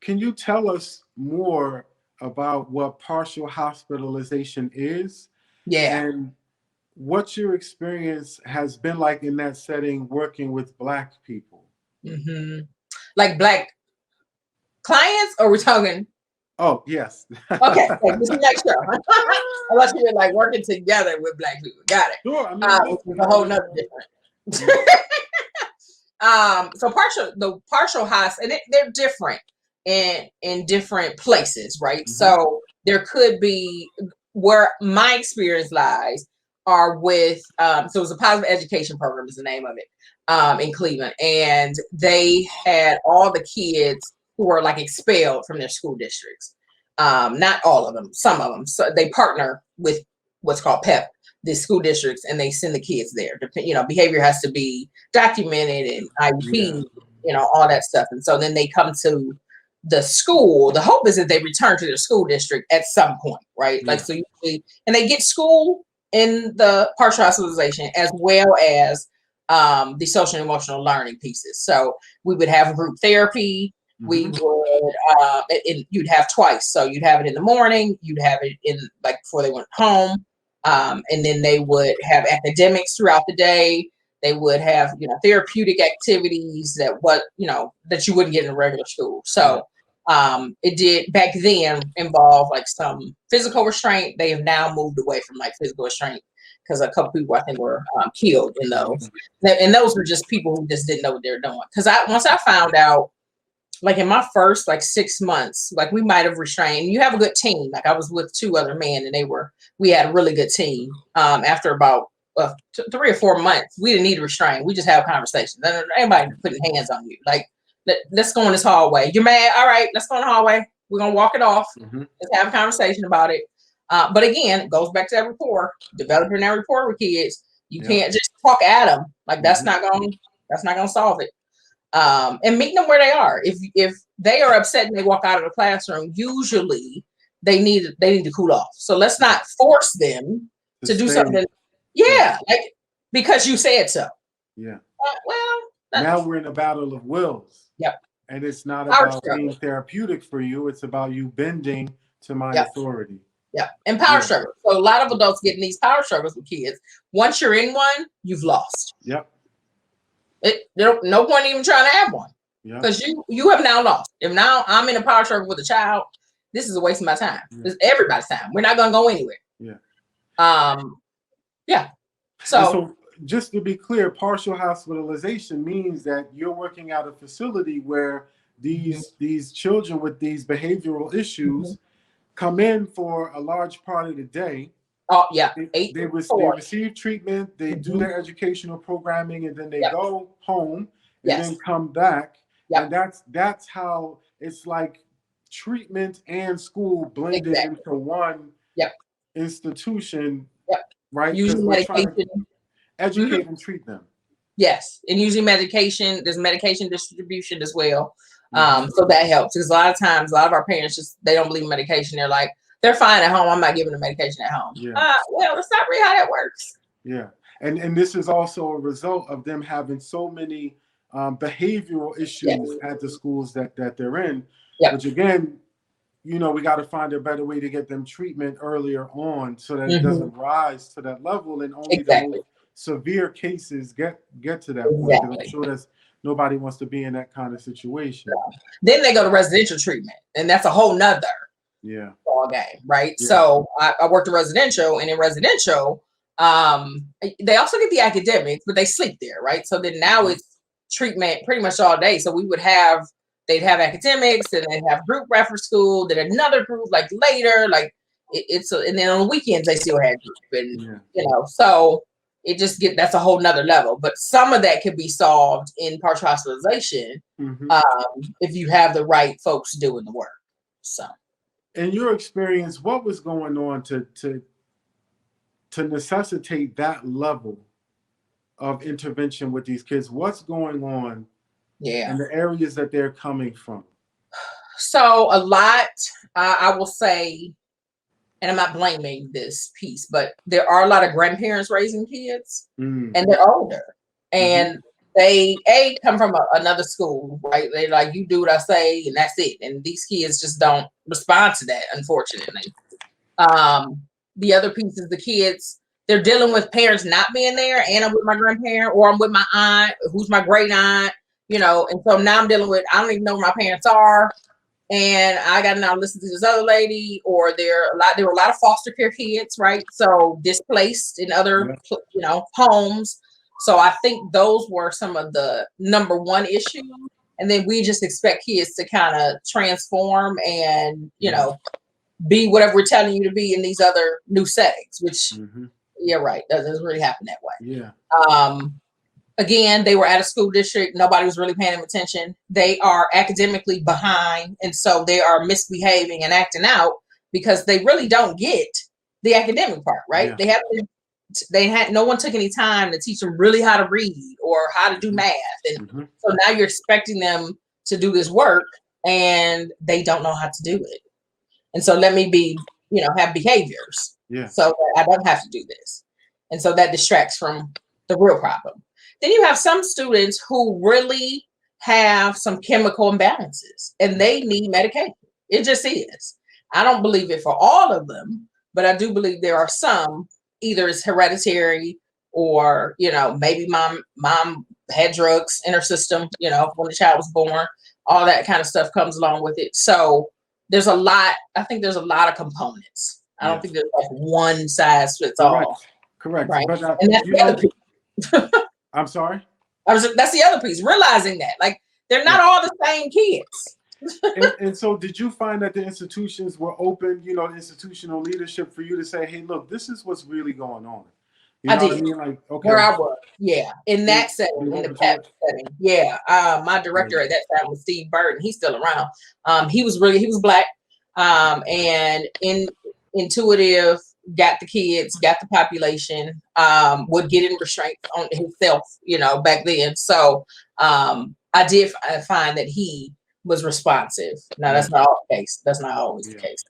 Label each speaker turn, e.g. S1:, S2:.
S1: can you tell us more about what partial hospitalization is
S2: Yeah.
S1: and what your experience has been like in that setting working with Black people?
S2: hmm Like Black clients, or we're talking?
S1: Oh, yes.
S2: Okay, like, just make sure. Unless you're like working together with Black people. Got it.
S1: Sure. I mean,
S2: Which
S1: listen,
S2: is a whole nother different. So partial hospice, and they're different in different places, right?
S1: mm-hmm.
S2: So there could be, where my experience lies are with so it was a positive education program is the name of it, in Cleveland, and they had all the kids who were like expelled from their school districts. Not all of them, some of them. So they partner with what's called PEP, the school districts, and they send the kids there. Behavior has to be documented and
S1: Yeah.
S2: IEP, all that stuff. And so then they come to the school. The hope is that they return to their school district at some point, right?
S1: Yeah.
S2: Like, so usually, and they get school in the partial hospitalization as well as the social and emotional learning pieces. So we would have group therapy. We
S1: Mm-hmm.
S2: would, you'd have twice. So you'd have it in the morning, you'd have it in like before they went home. And then they would have academics throughout the day. They would have, therapeutic activities that you wouldn't get in a regular school. So it did back then involve like some physical restraint. They have now moved away from like physical restraint because a couple people I think were killed in those. And those were just people who just didn't know what they were doing. Because once I found out, like in my first like 6 months, like we might have restrained. You have a good team. Like I was with 2 other men, and we had a really good team. After about 3 or 4 months, we didn't need to restrain. We just have conversations. Anybody putting hands on you, like let's go in this hallway. You're mad? All right, let's go in the hallway. We're gonna walk it off.
S1: Mm-hmm.
S2: Let's have a conversation about it. But again, it goes back to that rapport. Developing that rapport with kids. You can't just talk at them. Like that's not gonna solve it. And meeting them where they are. If they are upset and they walk out of the classroom, usually they need to cool off. So let's not force them to do something. Yeah, like because you said so.
S1: Yeah.
S2: Well,
S1: now we're in a battle of wills.
S2: Yep.
S1: And it's not
S2: Power
S1: about
S2: struggle.
S1: being therapeutic for you. It's about you bending to my authority.
S2: Yeah. And power struggle. So a lot of adults get in these power struggles with kids. Once you're in one, you've lost.
S1: Yep.
S2: No point even trying to have one. Because you have now lost. If now I'm in a power struggle with a child, this is a waste of my time. This is everybody's time. We're not gonna go anywhere.
S1: Yeah.
S2: So
S1: So just to be clear, partial hospitalization means that you're working at a facility where these children with these behavioral issues come in for a large part of the day.
S2: Oh yeah,
S1: they receive treatment, they do their educational programming, and then they go home and then come back. And that's how it's like treatment and school blended into one institution. Right? Because we're trying to educate and treat them.
S2: Yes, and using medication, there's medication distribution as well. So that helps because a lot of times, a lot of our parents they don't believe in medication. They're fine at home. I'm not giving them medication at home. Well, that's not really how that works.
S1: Yeah, and this is also a result of them having so many behavioral issues at the schools that they're in. Which again, we got to find a better way to get them treatment earlier on so that it doesn't rise to that level, and only the most severe cases get to that point. Because I'm sure nobody wants to be in that kind of situation.
S2: Then they go to residential treatment, and that's a whole nother ball game, right? So I worked in residential, and in residential, they also get the academics, but they sleep there, right? So then now it's treatment pretty much all day. So they'd have academics, and they'd have group reference school, then another group like later, like and then on the weekends they still had group, and so it just that's a whole nother level. But some of that can be solved in partial hospitalization if you have the right folks doing the work. So,
S1: in your experience, what was going on to necessitate that level of intervention with these kids? What's going on in the areas that they're coming from?
S2: So a lot, I will say, and I'm not blaming this piece, but there are a lot of grandparents raising kids, and they're older. And they come from another school, right? They like, you do what I say and that's it. And these kids just don't respond to that, unfortunately. The other piece is the kids, they're dealing with parents not being there, and I'm with my grandparent, or I'm with my aunt, who's my great aunt, you know, and so now I'm dealing with, I don't even know where my parents are. And I got to now listen to this other lady, or there were a lot of foster care kids, right? So displaced in other, you know, homes. So I think those were some of the number one issues. And then we just expect kids to kind of transform and, you know, be whatever we're telling you to be in these other new settings, which, yeah, right, doesn't really happen that way.
S1: Yeah.
S2: Again, they were at a school district. Nobody was really paying them attention. They are academically behind. And so they are misbehaving and acting out because they really don't get the academic part, right?
S1: Yeah.
S2: No one took any time to teach them really how to read or how to do math. And so now you're expecting them to do this work and they don't know how to do it. And so let me be, you know, have behaviors.
S1: Yeah.
S2: So I don't have to do this. And so that distracts from the real problem. Then you have some students who really have some chemical imbalances and they need medication. It just is. I don't believe it for all of them, but I do believe there are some, either it's hereditary or, you know, maybe mom had drugs in her system, you know, when the child was born, all that kind of stuff comes along with it. So there's a lot, I think there's a lot of components. I don't think there's like one size fits all.
S1: Correct.
S2: Right.
S1: But
S2: and that's the other piece.
S1: I'm sorry?
S2: That's the other piece, realizing that. Like, they're not all the same kids.
S1: and so did you find that the institutions were open, you know, institutional leadership for you to say, hey, look, this is what's really going on? You know
S2: I did.
S1: What I mean? Like, okay.
S2: Where I was, yeah. In that setting, in the PEP setting. Yeah. My director at that time was Steve Burton. He's still around. He was Black, and intuitive, got the kids, got the population, would get in restraint on himself, you know, back then. So I did find that he was responsive. Now that's not always the case. That's not always the case.